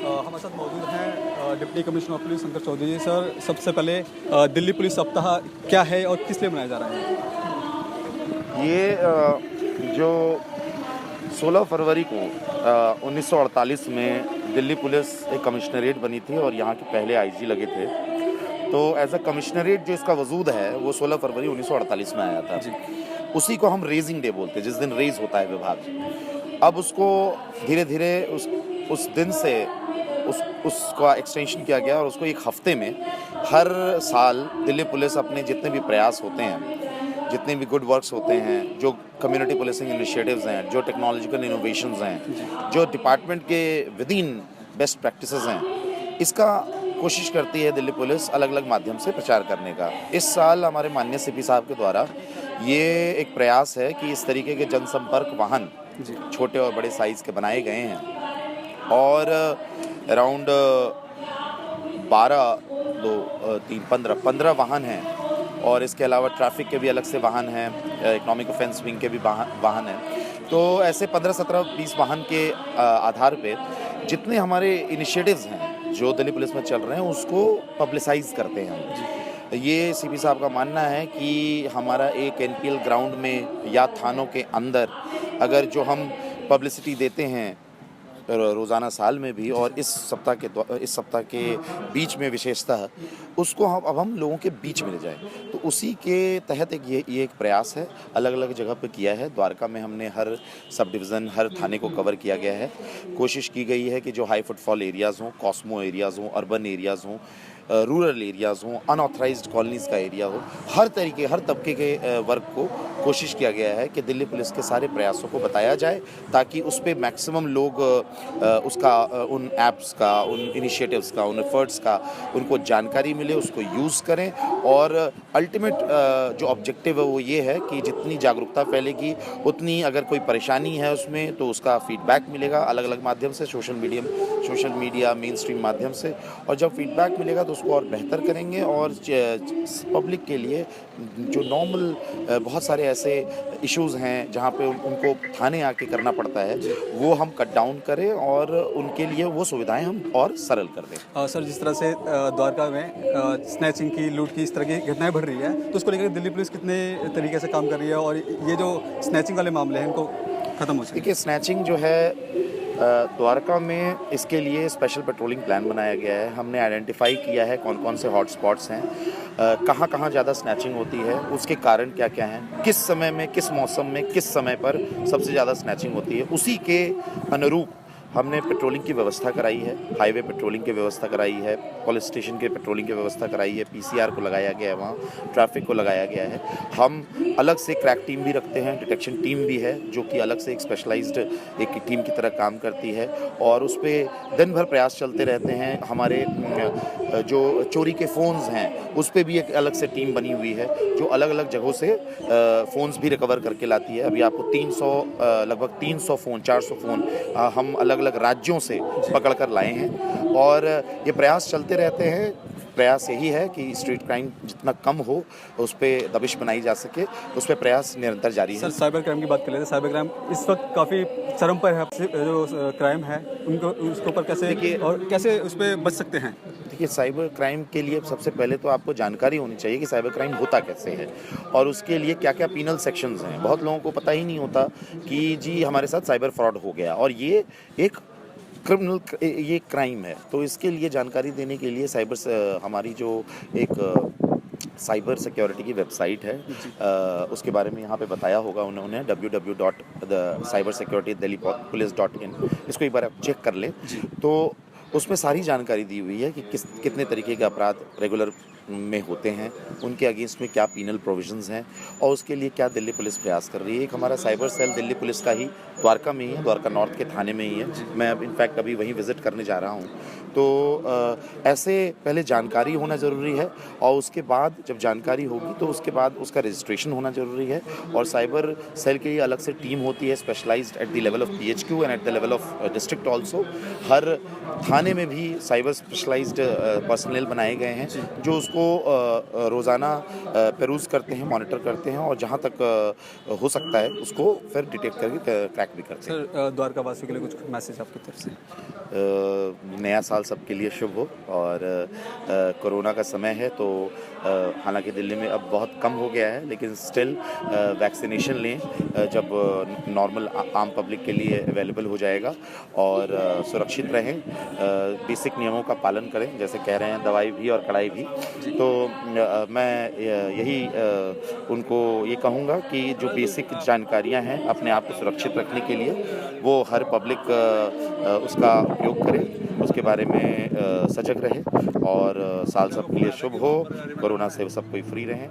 हमारे साथ मौजूद हैं deputy commissioner of police Shankar Chaudhary ji. Sir, सबसे पहले दिल्ली पुलिस सप्ताह क्या है और किस लिए मनाया जा रहा है? ये जो 16 फरवरी को 1948 में दिल्ली पुलिस एक कमिश्नरेट बनी थी और यहाँ के पहले आईजी लगे थे। तो एज अ कमिश्नरेट जो इसका वजूद है वो 16 फरवरी 1948 में आया था। उसी को हम रेजिंग डे बोलते हैं, जिस दिन रेज होता है विभाग। अब उसको धीरे धीरे उस दिन से उसका एक्सटेंशन किया गया और उसको एक हफ्ते में हर साल दिल्ली पुलिस अपने जितने भी प्रयास होते हैं, जितने भी गुड वर्क्स होते हैं, जो कम्युनिटी पुलिसिंग इनिशिएटिव्स हैं, जो टेक्नोलॉजिकल इनोवेशंस हैं, जो डिपार्टमेंट के विद इन बेस्ट प्रैक्टिसेस हैं, इसका कोशिश करती है दिल्ली पुलिस अलग अलग माध्यम से प्रचार करने का। इस साल हमारे माननीय सीपी साहब के द्वारा ये एक प्रयास है कि इस तरीके के जनसंपर्क वाहन छोटे और बड़े साइज़ के बनाए गए हैं और अराउंड 15 वाहन हैं और इसके अलावा ट्रैफिक के भी अलग से वाहन हैं, इकोनॉमिक ऑफेंस विंग के भी वाहन हैं। तो ऐसे 15, 17, 20 वाहन के आधार पे जितने हमारे इनिशिएटिव्स हैं जो दिल्ली पुलिस में चल रहे हैं उसको पब्लिसाइज करते हैं। ये सीपी साहब का मानना है कि हमारा एक एनपीएल ग्राउंड में या थानों के अंदर अगर जो हम पब्लिसिटी देते हैं रोज़ाना साल में भी और इस सप्ताह के बीच में विशेषतः उसको अब हम लोगों के बीच में ले जाएं। तो उसी के तहत ये एक प्रयास है, अलग अलग जगह पे किया है। द्वारका में हमने हर सब डिवीज़न, हर थाने को कवर किया गया है। कोशिश की गई है कि जो हाई फुटफॉल एरियाज़ हों, कॉस्मो एरियाज़ हों, अर्बन एरियाज़ हों, रूरल एरियाज़ हों, अनऑथराइज्ड कॉलोनीज़ का एरिया हो, हर तबके के वर्ग को कोशिश किया गया है कि दिल्ली पुलिस के सारे प्रयासों को बताया जाए ताकि उस पर मैक्सिमम लोग उन ऐप्स का, उन इनिशिएटिव्स का, उन एफर्ट्स का उनको जानकारी मिले, उसको यूज़ करें। और अल्टीमेट जो ऑब्जेक्टिव है वो ये है कि जितनी जागरूकता फैलेगी उतनी अगर कोई परेशानी है उसमें तो उसका फीडबैक मिलेगा अलग अलग माध्यम से, सोशल मीडिया मेन स्ट्रीम माध्यम से। और जब फीडबैक मिलेगा तो उसको और बेहतर करेंगे और पब्लिक के लिए जो नॉर्मल बहुत सारे ऐसे इश्यूज़ हैं जहाँ पे उनको थाने आके करना पड़ता है वो हम कट डाउन करें और उनके लिए वो सुविधाएं हम और सरल कर दें। सर, जिस तरह से द्वारका में स्नैचिंग की, लूट की, इस तरह की घटनाएं बढ़ रही है तो उसको लेकर दिल्ली पुलिस कितने तरीके से काम कर रही है और ये जो स्नैचिंग वाले मामले हैं इनको ख़त्म हो सके? देखिए, स्नैचिंग जो है द्वारका में इसके लिए स्पेशल पेट्रोलिंग प्लान बनाया गया है। हमने आइडेंटिफाई किया है कौन कौन से हॉट स्पॉट्स हैं, कहाँ कहाँ ज़्यादा स्नैचिंग होती है, उसके कारण क्या क्या हैं, किस समय में, किस मौसम में, किस समय पर सबसे ज़्यादा स्नैचिंग होती है। उसी के अनुरूप हमने पेट्रोलिंग की व्यवस्था कराई है, हाईवे पेट्रोलिंग की व्यवस्था कराई है, पुलिस स्टेशन के पेट्रोलिंग की व्यवस्था कराई है, पीसीआर को लगाया गया है, वहाँ ट्रैफिक को लगाया गया है। हम अलग से क्रैक टीम भी रखते हैं, डिटेक्शन टीम भी है जो कि अलग से एक स्पेशलाइज्ड एक टीम की तरह काम करती है और उस पर दिन भर प्रयास चलते रहते हैं। हमारे जो चोरी के फ़ोन्स हैं उस पर भी एक अलग से टीम बनी हुई है जो अलग अलग जगहों से फ़ोन्स भी रिकवर करके लाती है। अभी आपको लगभग 300 फ़ोन, 400 फ़ोन हम अलग अलग राज्यों से पकड़ कर लाए हैं और ये प्रयास चलते रहते हैं। प्रयास यही है कि स्ट्रीट क्राइम जितना कम हो उस पर दबिश बनाई जा सके, उस पर प्रयास निरंतर जारी है। सर, साइबर क्राइम की बात कर लेते हैं। साइबर क्राइम इस वक्त काफ़ी चरम पर है। जो क्राइम है उनको उसके ऊपर कैसे उस पर बच सकते हैं? देखिए, साइबर क्राइम के लिए सबसे पहले तो आपको जानकारी होनी चाहिए कि साइबर क्राइम होता कैसे है और उसके लिए क्या क्या पीनल सेक्शंस हैं। बहुत लोगों को पता ही नहीं होता कि जी हमारे साथ साइबर फ्रॉड हो गया और ये एक ये क्राइम है। तो इसके लिए जानकारी देने के लिए हमारी जो एक साइबर सिक्योरिटी की वेबसाइट है उसके बारे में यहाँ पे बताया होगा उन्होंने, www.cybersecuritydelhipolice.in। इसको एक बार आप चेक कर लें तो उसमें सारी जानकारी दी हुई है कि कितने तरीके के अपराध रेगुलर में होते हैं, उनके अगेंस्ट में क्या पीनल प्रोविजंस हैं और उसके लिए क्या दिल्ली पुलिस प्रयास कर रही है। एक हमारा साइबर सेल दिल्ली पुलिस का ही द्वारका में ही है, द्वारका नॉर्थ के थाने में ही है। मैं अब इनफैक्ट अभी वहीं विजिट करने जा रहा हूँ। तो ऐसे पहले जानकारी होना ज़रूरी है और उसके बाद जब जानकारी होगी तो उसके बाद उसका रजिस्ट्रेशन होना ज़रूरी है। और साइबर सेल के लिए अलग से टीम होती है specialized at the level of PHQ and at the level of district also. हर थाने में भी साइबर स्पेशलाइज्ड पर्सनल बनाए गए हैं जो उसको उसको रोज़ाना पेरूज़ करते हैं, मॉनिटर करते हैं और जहाँ तक हो सकता है उसको फिर डिटेक्ट करके क्रैक भी करते हैं। सर द्वारका वासियों के लिए कुछ मैसेज आपकी तरफ से? नया साल सबके लिए शुभ हो और कोरोना का समय है तो हालांकि दिल्ली में अब बहुत कम हो गया है, लेकिन स्टिल वैक्सीनेशन लें जब नॉर्मल आम पब्लिक के लिए अवेलेबल हो जाएगा और सुरक्षित रहें, बेसिक नियमों का पालन करें, जैसे कह रहे हैं दवाई भी और कड़ाई भी। तो मैं यही उनको ये कहूँगा कि जो बेसिक जानकारियाँ हैं अपने आप को सुरक्षित रखने के लिए वो हर पब्लिक उसका उपयोग करे, उसके बारे में सजग रहे और साल सबके लिए शुभ हो, कोरोना से सब कोई फ्री रहें।